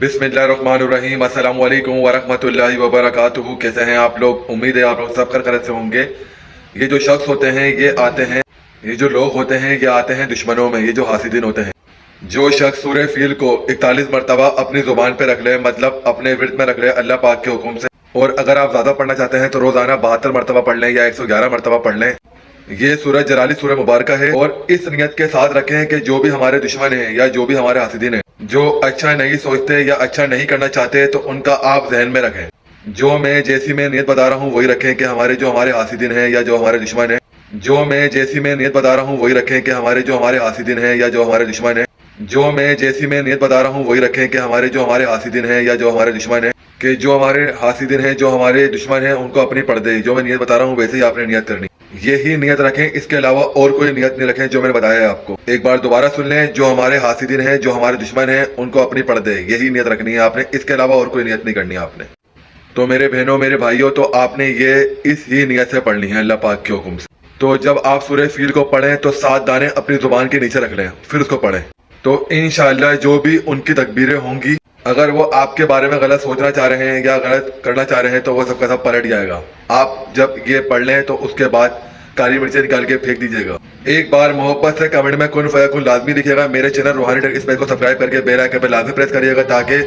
बिस्मिल्लाहिर्रहमानिर्रहीम, अस्सलाम वालेकुम वरहमतुल्लाहि वबरकातुहू। कैसे हैं आप लोग? उम्मीद है आप लोग सब खैरियत से होंगे। ये जो शख्स होते हैं ये आते हैं, ये जो लोग होते हैं ये आते हैं दुश्मनों में, ये जो हासिदीन होते हैं। जो शख्स सूरह फील को 41 मरतबा अपनी ज़ुबान पे रख ले, मतलब अपने विर्द में रख ले अल्लाह पाक के हुक्म से, और अगर आप ज़्यादा पढ़ना चाहते हैं तो रोज़ाना 72 मरतबा पढ़ लें या 111 मरतबा पढ़ लें। ये सूरज जलाली सूरह मुबारक है, और इस नियत के साथ रखें कि जो भी हमारे दुश्मन हैं या जो भी हमारे हासिदीन हैं, जो अच्छा नहीं सोचते या अच्छा नहीं करना चाहते, तो उनका आप जहन में रखें। जो मैं जैसी मैं नियत बता रहा हूँ वही रखें कि हमारे जो हमारे हासिदीन हैं या जो हमारे दुश्मन हैं, जो मैं जैसी मैं नियत बता रहा हूँ वही रखें कि हमारे जो हमारे हासिदीन हैं या जो हमारे दुश्मन हैं, जो मैं जैसी मैं नियत बता रहा हूँ वही रखें कि हमारे जो हमारे हासिदीन हैं या जो हमारे दुश्मन हैं, कि जो हमारे हासिदीन हैं जो हमारे दुश्मन हैं उनको अपनी पढ़ दे। जो मैं नियत बता रहा हूँ वैसे ही आपने नियत करनी, यही नियत रखें, इसके अलावा और कोई नियत नहीं रखें जो मैंने बताया है आपको। एक बार दोबारा सुन लें, जो हमारे हासिदीन हैं जो हमारे दुश्मन हैं उनको अपनी पढ़ दे, यही नियत रखनी है आपने, इसके अलावा और कोई नियत नहीं करनी है आपने। तो मेरे बहनों मेरे भाइयों, तो आपने ये इस ही नियत से पढ़नी है अल्लाह पाक के हुक्म से। तो जब आप सूरह फील को पढ़ें तो 7 दाने अपनी जुबान के नीचे रख लें, फिर उसको पढ़ें। तो इंशाअल्लाह जो भी उनकी तकबीरें होंगी, अगर वो आपके बारे में गलत सोचना चाह रहे हैं या गलत करना चाह रहे हैं तो वो सबका सब पलट जाएगा। आप जब ये पढ़ लें तो उसके बाद काली मिर्चें निकाल के फेंक दीजिएगा। एक बार मोहब्बत से कमेंट में कुन फयाकुन लाजमी लिखिएगा। मेरे चैनल रूहानी टेक स्पेस को सब्सक्राइब करके बेल आइकन पे लाजमी प्रेस करिएगा ताकि